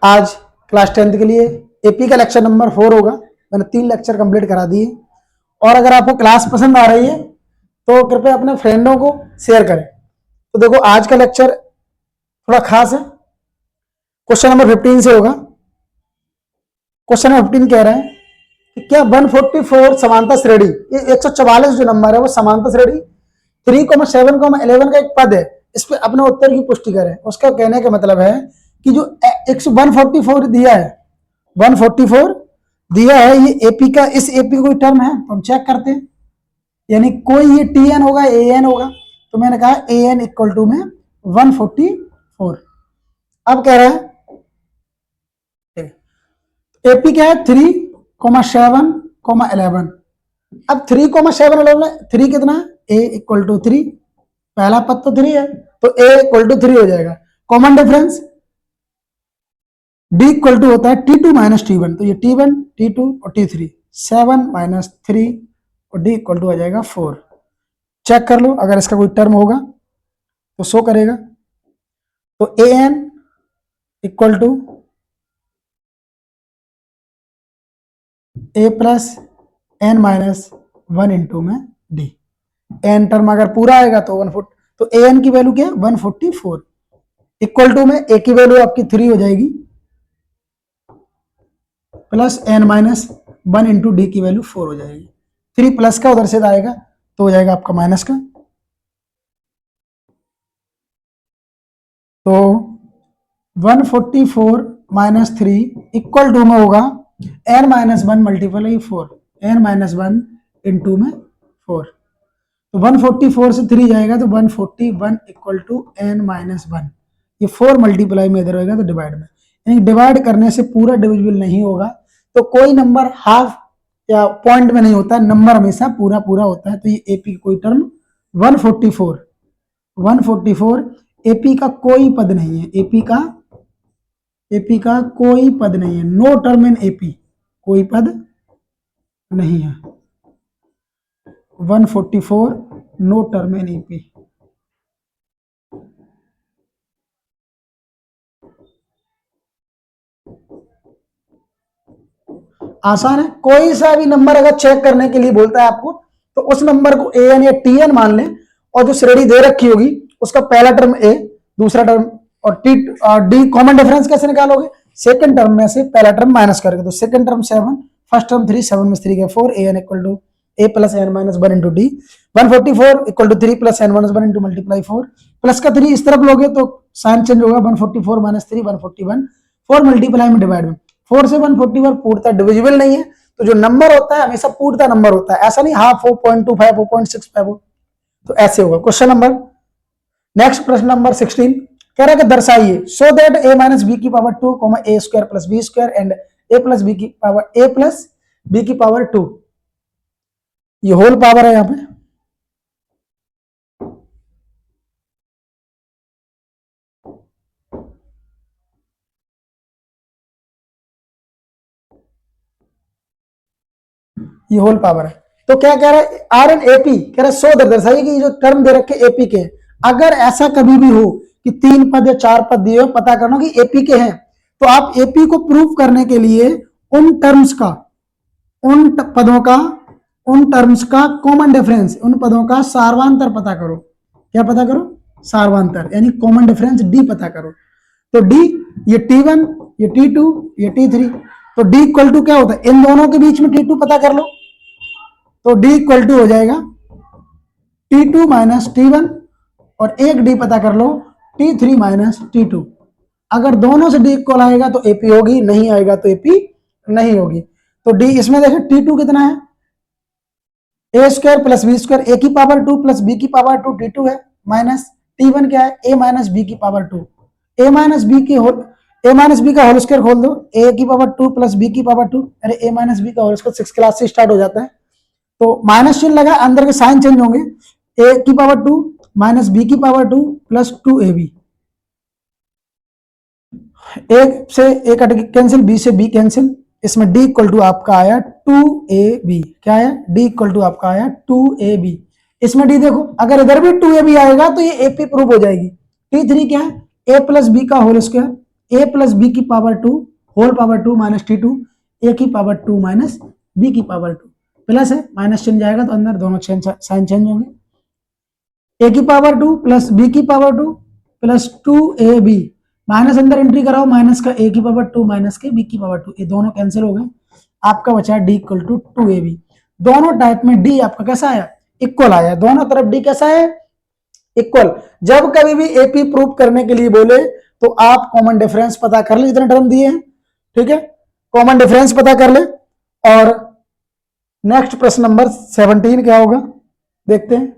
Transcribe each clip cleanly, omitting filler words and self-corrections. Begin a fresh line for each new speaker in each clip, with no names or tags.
आज class 10th के लिए एपी का लेक्चर नंबर 4 होगा। मैंने 3 लेक्चर कंप्लीट करा दिए। और अगर आपको क्लास पसंद आ रही है तो कृपया अपने फ्रेंडों को शेयर करें। तो देखो आज का लेक्चर थोड़ा खास है। क्वेश्चन नंबर 15 से होगा। क्वेश्चन नंबर 15 कह रहे हैं कि क्या 144 समांतर श्रेणी, ये 144 जो नंबर है वो समांतर श्रेणी 3,7,11 का एक पद है, इस पे अपने उत्तर की पुष्टि करें। उसका कहने का मतलब है कि जो 144 दिया है, 144 दिया है, ये एपी का, इस एपी का कोई टर्म है तो हम चेक करते हैं। यानी कोई ये टी एन होगा, ए एन होगा, तो मैंने कहा ए एन इक्वल टू में 144। अब कह रहा है एपी क्या है 3,7,11। अब 3,7,11 3 कितना है, ए इक्वल टू 3, पहला पद तो 3 है तो ए इक्वल टू 3 हो जाएगा। Common difference d equal to होता है T2 माइनस T1, तो ये T1 T2 और T3, 7 माइनस 3 और डी इक्वल टू आ जाएगा 4। चेक कर लो, अगर इसका कोई टर्म होगा तो शो करेगा। तो A N equal to A plus N minus 1 into में डी। एन टर्म अगर पूरा आएगा तो 140, तो ए एन की वैल्यू क्या है 144 इक्वल टू में ए की वैल्यू आपकी 3 हो जाएगी plus N minus 1 into d की वैल्यू 4 हो जाएगी। 3 प्लस का उधर से आएगा तो हो जाएगा आपका माइनस का। तो 144 माइनस 3 इक्वल टू में होगा n minus 1 multiply 4, n minus 1 into में 4। तो 144 से 3 जाएगा तो 141 इक्वल टू एन माइनस 1। ये 4 मल्टीप्लाई में इधर होगा तो डिवाइड में, यानी डिवाइड करने से पूरा डिविजिबल नहीं होगा। तो कोई नंबर हाफ या पॉइंट में नहीं होता, नंबर हमेशा पूरा पूरा होता है। तो ये एपी कोई टर्म 144 एपी का कोई पद नहीं है, एपी का कोई पद नहीं है, नो टर्म इन एपी, कोई पद नहीं है। 144 नो टर्म इन एपी। आसान है। कोई सा भी नंबर अगर चेक करने के लिए बोलता है आपको तो उस नंबर को ए एन या टी एन मान लें, और जो श्रेणी दे रखी होगी उसका पहला टर्म ए, दूसरा टर्म और टी डी। कॉमन डिफरेंस कैसे निकालोगे, सेकंड टर्म में से पहला टर्म माइनस करके। तो सेकंड टर्म 7, फर्स्ट टर्म 3, 7 में 3 के 4, A N equal to A plus N minus 1 into D. 144 equal to 3 plus N minus 1 into multiply 4, plus का 3 इस तरफ लोगे तो साइन चेंज होगा, 144 माइनस 3 141, 4 मल्टीप्लाई में डिवाइड में। 4 से 141 पूर्णतः डिविजिबल नहीं है। तो जो नंबर होता है हमेशा पूर्णतः नंबर होता है, ऐसा नहीं हाफ हो, 0.25 हो, 0.65 हो, तो ऐसे होगा। क्वेश्चन नंबर नेक्स्ट, प्रश्न नंबर 16 कह रहा है कि दर्शाइए so that A minus B की power 2 A square plus B square and A plus B की पावर 2, ये होल पावर है यहाँ पे। ये होल पावर है। तो क्या कह रहा है आर एन एपी, कह रहा है सो दैट, दर्शाइए कि जो टर्म दे रखे एपी के, अगर ऐसा कभी भी हो कि 3 पद या 4 पद दिए हो, पता करना कि एपी के हैं, तो आप एपी को प्रूव करने के लिए उन टर्म्स का, उन पदों का, उन टर्म्स का कॉमन डिफरेंस, उन पदों का सार्वांतर पता करो। क्या पता करो, सार्वांतर, यानी कॉमन डिफरेंस डी पता करो। तो डी, ये T1, ये T2, ये T3, तो डी इक्वल टू क्या होता है, इन दोनों के बीच में T2 पता कर लो। तो डी इक्वल टू हो जाएगा T2 माइनस T1, और एक डी पता कर लो T3 माइनस T2। अगर दोनों से डी इक्वल आएगा तो एपी होगी, नहीं आएगा तो एपी नहीं होगी। तो डी, इसमें देखो T2 कितना है, ए स्क्वायर प्लस बी स्क्वायर, ए की पावर 2 प्लस बी की पावर 2 T2 है, माइनस T1 क्या है, ए माइनस बी की पावर 2, ए माइनस बी का होल स्क्वायर खोल दो, ए की पावर 2 प्लस बी की पावर 2, अरे ए माइनस बी का होल स्क्वायर 6 क्लास से स्टार्ट हो जाता है। तो माइनस चिन्ह लगा, अंदर के साइन चेंज होंगे, ए की पावर 2 माइनस बी की पावर 2 प्लस 2ab, एक से एक कैंसिल, बी से बी कैंसिल, इसमें डी इक्वल टू आपका आया 2ab। क्या आया, डी इक्वल टू आपका आया 2ab। इसमें डी देखो, अगर इधर भी 2ab आएगा तो ये एपी प्रूव हो जाएगी। T3 क्या है, ए प्लस बी का whole square, a plus B की power 2 whole power 2 minus T2 a की पावर 2 माइनस बी की पावर 2 प्लस है माइनस चिन्ह जाएगा तो अंदर दोनों साइन चेंज होंगे। ए की पावर 2 प्लस बी की पावर 2 प्लस 2ab माइनस अंदर एंट्री कराओ माइनस का ए की पावर 2 माइनस के बी की पावर 2 ये दोनों कैंसिल हो गए। आपका बचा d इक्वल टू 2ab। दोनों टाइप में d आपका कैसा आया इक्वल आया। दोनों तरफ d कैसा है इक्वल। जब कभी भी एपी प्रूव करने के लिए बोले तो आप कॉमन डिफरेंस पता कर ले जितने टर्म दिए हैं ठीक है कॉमन डिफरेंस पता कर ले। और नेक्स्ट प्रश्न नंबर 17 क्या होगा देखते हैं।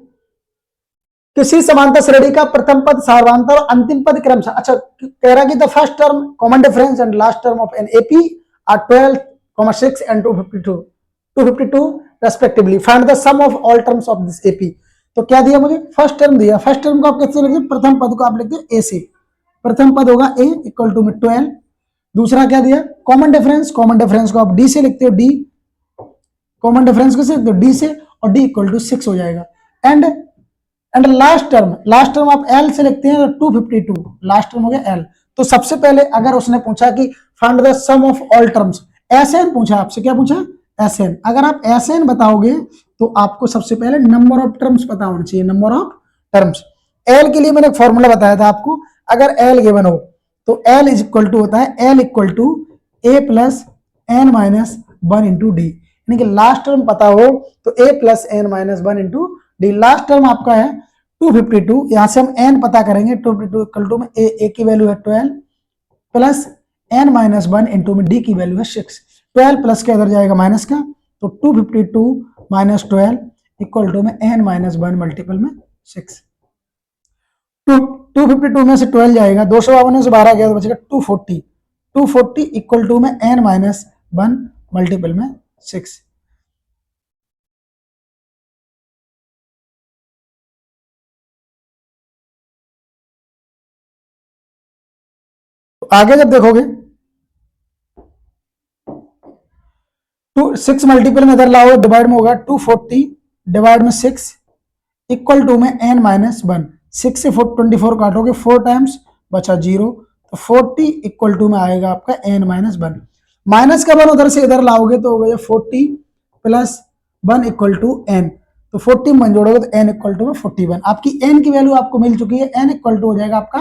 किसी समांतर श्रेणी का प्रथम पद सार्वधातुक और अंतिम पद क्रमशः अच्छा कह रहा कि the first term common difference and last term of an AP are 12, 6 and 252 respectively find the sum of all terms of this AP. तो क्या दिया मुझे फर्स्ट टर्म दिया। फर्स्ट टर्म को आप कैसे लिखते हैं प्रथम पद को आप लिखते हैं ए से। प्रथम पद होगा ए इक्वल टू में 12। दूसरा क्या दिया कॉमन डिफरेंस को आप डी से लिखते हो डी कॉमन डिफरेंस को लिखते हो डी से और डी इक्वल टू 6 हो जाएगा। एंड लास्ट टर्म आप एल से लिखते हैं 252 लास्ट टर्म हो गया एल। तो सबसे पहले अगर उसने पूछा कि find the sum of all terms S n पूछा आपसे क्या पूछा एसएन। अगर आप एसएन बताओगे तो आपको सबसे पहले नंबर ऑफ टर्म्स पता होना चाहिए नंबर ऑफ टर्म्स। एल के लिए मैंने एक फॉर्मूला बताया था आपको अगर एल गिवन हो तो एल इज इक्वल टू होता है L equal to A plus N minus 1 into D यानी कि लास्ट टर्म पता हो तो A plus N minus 1 into D. Last term आपका है 252 यहां से हम एन पता करेंगे 252 इक्वल टू में ए की वैल्यू है 12 प्लस एन माइनस 1 इंटू में डी की वैल्यू है 6। 12 प्लस के अंदर जाएगा माइनस का तो 252 माइनस 12 इक्वल टू में एन माइनस 1 मल्टीपल में 6। 252 में से 12 जाएगा 252 में से 12 गया तो बचेगा 240 इक्वल टू में एन माइनस 1 मल्टीपल में 6। तो आगे जब देखोगे 6 मल्टीपल में इधर लाओ डिवाइड में होगा 240 डिवाइड में 6 इक्वल टू में एन माइनस 1। 6 से 24 काटोगे 4 टाइम्स बचा 0 तो 40 इक्वल टू में आएगा आपका एन माइनस 1। माइनस का 1 उधर से इधर लाओगे तो हो गया 40 प्लस 1 इक्वल टू एन तो 40 में जोड़ोगे तो एन इक्वल टू में 41। आपकी एन की वैल्यू आपको मिल चुकी है एन इक्वल टू हो जाएगा आपका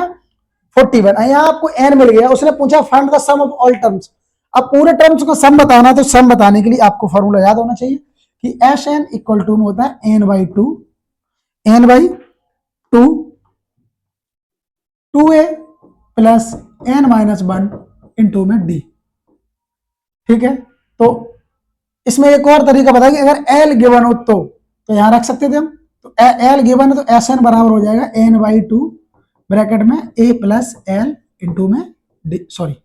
41। यहाँ आपको एन मिल गया उसने पूछा find the sum of all terms. अब पूरे टर्म्स का सम बताना तो सम बताने के लिए आपको फॉर्मूला याद होना चाहिए कि एस एन इक्वल टू में होता है n by two 2a plus N minus 1 into में डी ठीक है। तो इसमें एक और तरीका बताया कि अगर एल गिवन हो तो यहां रख सकते थे हम तो एल गिवन है तो एस एन बराबर हो जाएगा एन बाई टू ब्रैकेट में ए प्लस एल इंटू में डी सॉरी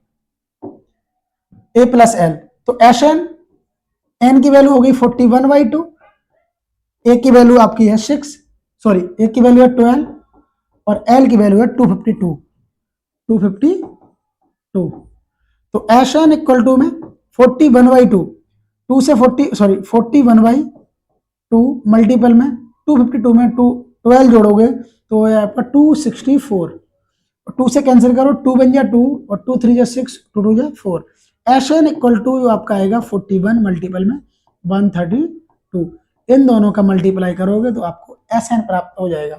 ए प्लस एल तो एस एन की वैल्यू होगी 41/2 ए की वैल्यू आपकी है 6 सॉरी ए की वैल्यू है 12 और एल की वैल्यू है 252 तो एस एन इक्वल टू में 41/2 2 से 41/2 मल्टीपल में 252 में 12 जोड़ोगे तो आपका 264 2 से कैंसिल करो 2 बन जा 2 और 2 3 जा 6 2 2 जा 4 एस एन इक्वल टू आपका आएगा 41 मल्टीपल में 132। इन दोनों का मल्टीप्लाई करोगे तो आपको एस एन प्राप्त हो जाएगा।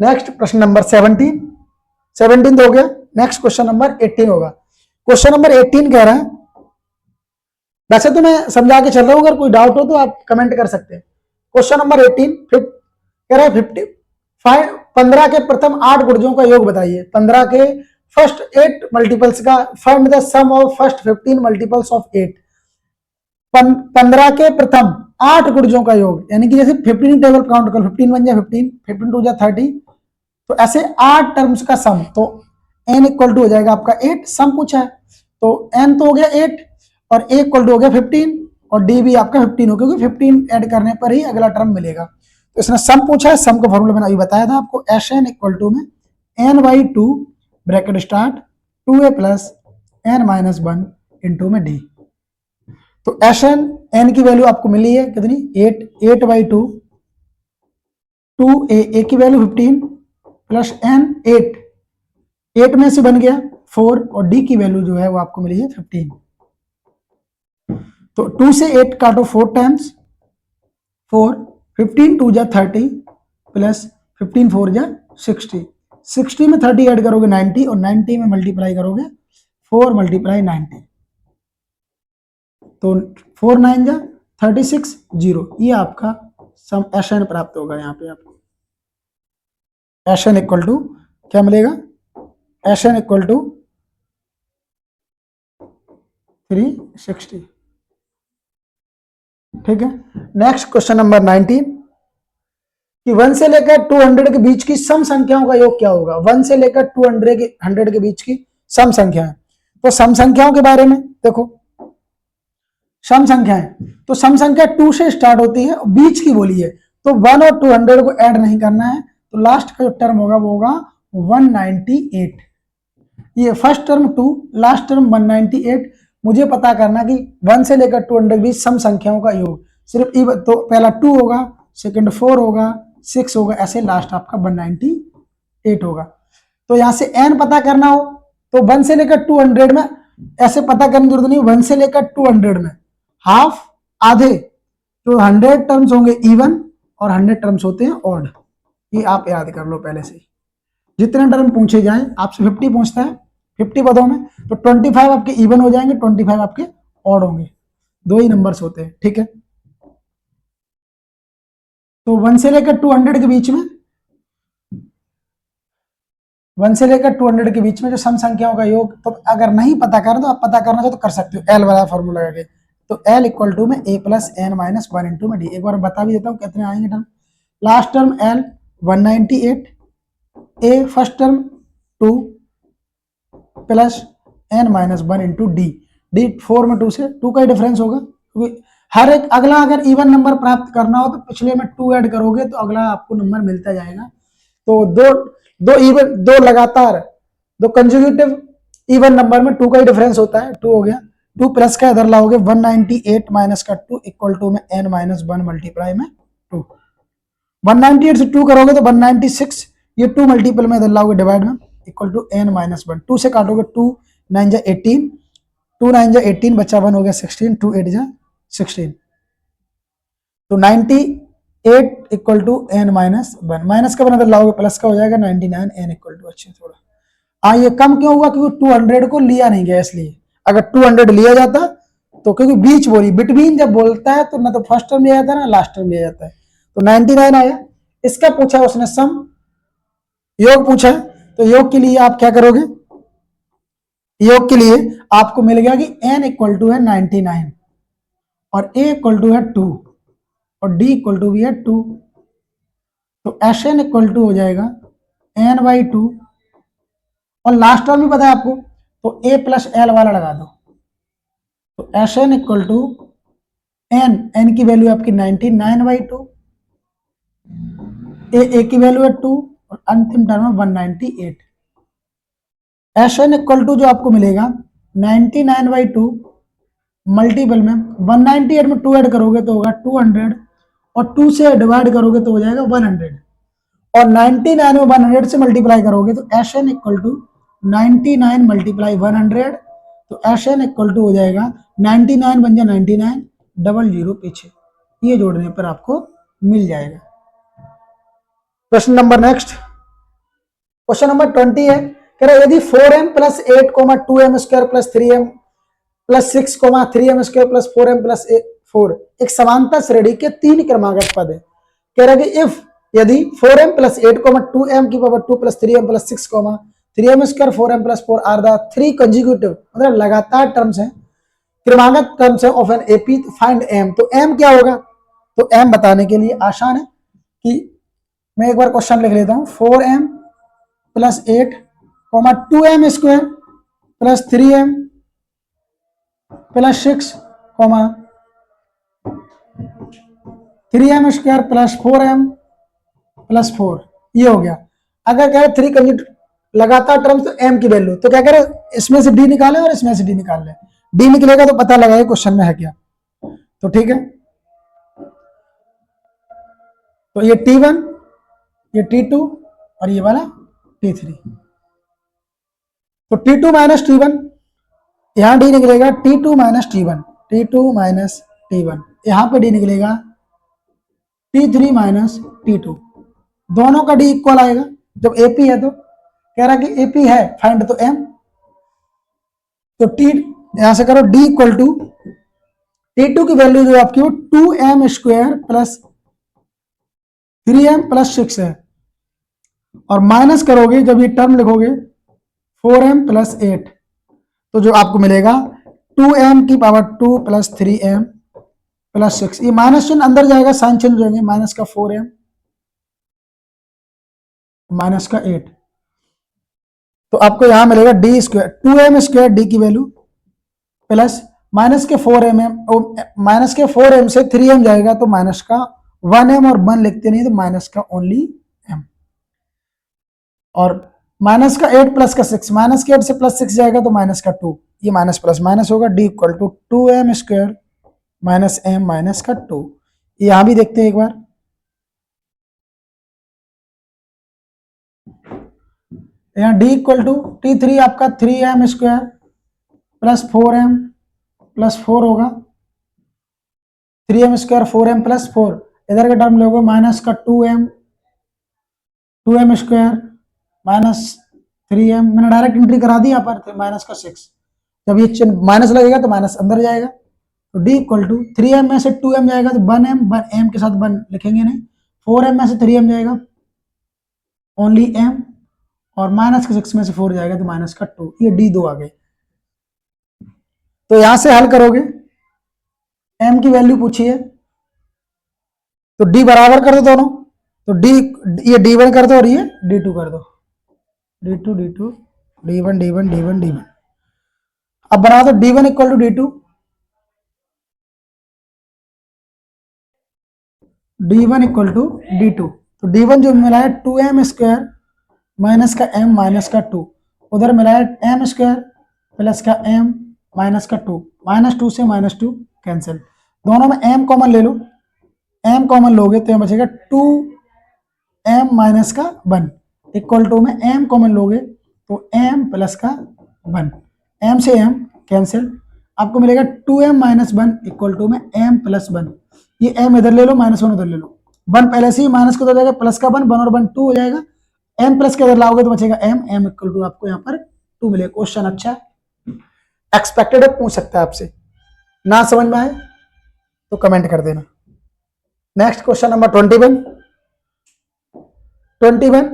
नेक्स्ट प्रश्न नंबर 17 हो गया। नेक्स्ट क्वेश्चन नंबर 18 होगा। क्वेश्चन नंबर 18 कह रहा है वैसे तो मैं समझा के चल रहा हूं अगर कोई डाउट हो तो आप कमेंट कर सकते हैं। क्वेश्चन नंबर 18 कह रहा है 15 के प्रथम 8 गुणजों का योग बताइए। 15 के फर्स्ट 8 मल्टीपल्स का find the sum of first 15 multiples of 8। 15 के प्रथम 8 गुणजों का योग यानी कि जैसे 15 टेबल काउंट करो 15 बन जाए 15 2 जा 30 तो ऐसे 8 टर्म्स का सम तो n इक्वल टू हो जाएगा आपका 8 सम पूछा है तो n तो हो गया 8 और a इक्वल टू हो गया 15 और d भी आपका 15 हो क्योंकि 15 ऐड करने पर ही अगला टर्म मिलेगा। तो इसने सम पूछा है सम का फॉर्मूला मैंने अभी बताया था आपको एस एन इक्वल टू में n/2 bracket start 2a plus N minus 1 into में डी। तो एस एन की वैल्यू आपको मिली है कितनी 8/2 2a की वैल्यू 15 प्लस n 8 में से बन गया 4 और डी की वैल्यू जो है वो आपको मिली है 15। तो 2 से 8 काटो 4 टाइम्स 4, 15 2 जा 30 प्लस 15 4 जा 60, 60 में 30 ऐड करोगे 90 और 90 में मल्टीप्लाई करोगे 4 मल्टीप्लाई 90, तो 4 9 जा 36 0, ये आपका सम एशन प्राप्त होगा। यहाँ पे आपको एशन इक्वल टू क्या मिलेगा, एशन इक्वल टू 360। ठीक है, नेक्स्ट क्वेश्चन नंबर 19 कि 1 से लेकर 200 के बीच की सम संख्याओं का योग क्या होगा। 1 से लेकर 200 के बीच की सम संख्या है। तो सम संख्याओं के बारे में देखो, सम संख्या है तो सम संख्या 2 से स्टार्ट होती है, बीच की बोली है, तो 1 और 200 को ऐड नहीं करना है, तो लास्ट का जो टर्म होगा वो होगा 198। ये फर्स्ट टर्म 2, लास्ट टर्म 198। मुझे पता करना कि 1 से लेकर 200 के बीच सम संख्याओं का योग, सिर्फ तो पहला 2 होगा, सेकंड 4 होगा, 6 होगा, ऐसे लास्ट आपका 198 होगा। तो यहां से n पता करना हो तो 1 से लेकर 200 में ऐसे पता करने की जरूरत नहीं, 1 से लेकर 200 में हाफ आधे, तो 100 टर्म्स होंगे इवन और 100 टर्म्स होते हैं ऑड। ये आप याद कर लो पहले से, जितने टर्म पूछे जाएं, आपसे 50 पूछता है 50 पदों में, तो 25 आपके इवन हो जाएंगे, 25 आपके ऑड होंगे, दो ही नंबर्स होते हैं। ठीक है, तो 1 से लेकर 200 के बीच में, 1 से लेकर 200 के बीच में जो सम संख्याओं का योग, तो अगर नहीं पता करना तो आप पता करना चाहो तो कर सकते हो एल वाला फॉर्मूला लगा के। तो एल इक्वल टू में A plus N minus 1 into में डी। एक बार बता भी देता हूँ कितने आएंगे term. Last term L 198, A first term 2 plus N minus 1 into D. D 4 में 2 से 2 का ही डिफरेंस होगा, क्योंकि हर एक अगला अगर इवन नंबर प्राप्त करना हो तो पिछले में 2 ऐड करोगे तो अगला आपको नंबर मिलता जाएगा। तो दो लगातार, दो कंजुगेटिव इवन नंबर में 2 का ही डिफरेंस होता है, 2 हो गया। 2 प्लस का इधर लाओगे 198 माइनस का 2 इक्वल टू में n माइनस 1 मल्टीप्लाई में 2। 198 से 2 करोगे तो 196, ये 2 मल्टीपल में इधर लाओगे डिवाइड में इक्वल टू n माइनस 1। 2 से काटोगे 2 9 जा 18, 2 9 जा 18 बच्चा 1 हो गया 16, 2 8 जा 16, तो 98 equal to n minus 1। Minus का बना लाओगे प्लस का हो जाएगा 99 n इक्वल टू। अच्छा थोड़ा हाँ, ये कम क्यों हुआ, क्योंकि 200 को लिया नहीं गया इसलिए। अगर 200 लिया जाता तो, क्योंकि बीच बोली बिटवीन जब बोलता है तो ना तो फर्स्ट टर्म लिया जाता है ना लास्ट टर्म लिया जाता है, तो 99 आया। इसका पूछा उसने सम, योग पूछा है, तो योग के लिए आप क्या करोगे, योग के लिए आपको मिल गया कि n इक्वल टू है 99 और a इक्वल टू है 2 और d इक्वल टू भी है 2, तो एन इक्वल टू हो जाएगा n/2 और लास्ट टर्म भी पता है आपको, तो a प्लस एल वाला लगा दो, तो एन इक्वल टू n की वैल्यू आपकी 99/2, ए की वैल्यू है 2 और अंतिम टर्म है 198। एन इक्वल टू जो आपको मिलेगा 99/2 मल्टीपल में 198 में 2 ऐड करोगे तो होगा 200 और 2 से डिवाइड करोगे तो हो जाएगा 100 और 99 में 100 से मल्टीप्लाई करोगे तो एन इक्वल टू 99 मल्टीप्लाई 100, तो एन इक्वल टू हो जाएगा 99 बन जाए 99 00 पीछे, ये जोड़ने पर आपको मिल जाएगा। Question number next, question number 20 है, कह रहा यदि 4m plus 8 2m square plus 3m plus 6 3m square plus 4m plus 4 एक समांतर श्रेणी के 3 क्रमागत पद है। कह रहा है कि इफ यदि 4m प्लस 8 2m की power 2 plus 3m plus 6 3m square 4m plus 4 are the 3 consecutive, मतलब लगातार टर्म्स हैं, क्रमागत टर्म्स है of an AP, find m। तो m क्या होगा, तो m बताने के लिए आसान है कि मैं एक बार क्वेश्चन लिख लेता हूं, 4m plus 8 2m square plus 3m plus 6 3m square plus 4m plus 4, ये हो गया। अगर कह रहे 3 कंजिक्यूटिव लगातार टर्म्स, तो m की वैल्यू, तो क्या कह रहे इसमें से d निकाले और इसमें से d निकाल ले, d निकलेगा तो पता लगाए क्वेश्चन में है क्या। तो ठीक है, तो ये T1, ये T2 और ये वाला T3। तो T2 माइनस T1, यहां डी निकलेगा T2 minus T1, T2 minus T1, यहां पे डी निकलेगा T3 माइनस T2, दोनों का डी इक्वल आएगा। जब एपी है तो कह रहा कि एपी है फाइंड तो एम, तो टी यहां से करो डी इक्वल टू T2 की वैल्यू जो आपकी वो 2m square plus 3m plus 6 है, और माइनस करोगे जब ये टर्म लिखोगे 4m प्लस 8, तो जो आपको मिलेगा 2m की पावर 2 प्लस 3m प्लस 6, ये माइनस चिन्ह अंदर जाएगा, साइन चेंज हो जाएंगे, माइनस का 4m माइनस का 8, तो आपको यहां मिलेगा D square 2m square D की वैल्यू प्लस माइनस के 4m, माइनस के 4m से 3m जाएगा तो माइनस का 1m, और 1 लिखते नहीं तो माइनस का ओनली m, और माइनस का 8 प्लस का 6, माइनस के 8 से प्लस 6 जाएगा तो माइनस का 2, ये माइनस प्लस माइनस होगा, d equal to 2m square minus m minus का 2। यहां भी देखते हैं एक बार, यहाँ डी इक्वल टू T3 आपका 3m square plus 4m plus 4 होगा, 3m स्क्वायर 4m प्लस 4, इधर का टर्म लोगे माइनस का 2m स्क्वायर माइनस 3m, मैंने डायरेक्ट एंट्री करा दी यहाँ पर माइनस का 6, जब ये माइनस लगेगा तो माइनस अंदर जाएगा, तो डी इक्वल टू 3m में से 2m जाएगा तो 1m, 1m के साथ 1 लिखेंगे नहीं, 4m में से 3m जाएगा ओनली m, और माइनस के 6 में से 4 जाएगा तो माइनस का 2, ये डी 2 आ गए। तो यहां से हल करोगे, m की वैल्यू पूछी है तो d बराबर कर दो दोनों, तो d ये d1 कर दो और ये d2 कर दो, d2 d2 d1 d1 d1 d1, अब बना दो d1 equal to d2, d1 equal to d2, तो d1 जो मिला है 2m स्क्वायर माइनस का m माइनस का 2, उधर मिला है m स्क्वायर प्लस का m माइनस का 2, माइनस 2 से माइनस 2 कैंसिल, दोनों में m कॉमन ले लो, m कॉमन लोगे तो यहाँ बचेगा 2m माइनस का 1 इक्वल टू में m कॉमन लोगे तो m प्लस का 1, m से m कैंसिल, आपको मिलेगा 2m माइनस 1 इक्वल टू में m प्लस 1, ये m इधर ले लो माइनस 1 उधर ले लो, 1 पहले से ही माइनस को उधर जाएगा, प्लस का 1 1 और 1 2 हो जाएगा, m प्लस के इधर लाओगे तो बचेगा m इक्वल टू आपको यहाँ पर 2 मिलेगा। क्वेश्चन अच्छा एक्सपेक्टेड है, पूछ सकता है आपसे, ना समझ में आए तो कमेंट कर देना। नेक्स्ट क्वेश्चन नंबर 21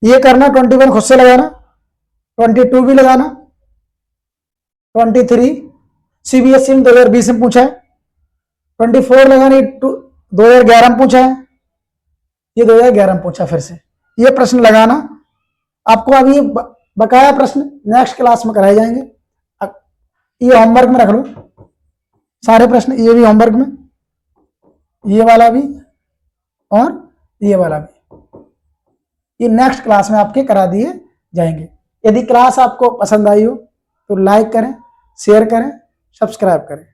ये करना, 21 खुद से लगाना, 22 भी लगाना, 23 सीबीएसई ने 2020 में पूछा है, 24 लगानी 2011 में पूछा है, ये 2011 में पूछा, फिर से ये प्रश्न लगाना, आपको अभी बकाया प्रश्न नेक्स्ट क्लास में कराए जाएंगे, ये होमवर्क में रख लो सारे प्रश्न, ये भी होमवर्क में, ये वाला भी और ये वाला भी, ये नेक्स्ट क्लास में आपके करा दिए जाएंगे। यदि क्लास आपको पसंद आई हो तो लाइक करें, शेयर करें, सब्सक्राइब करें।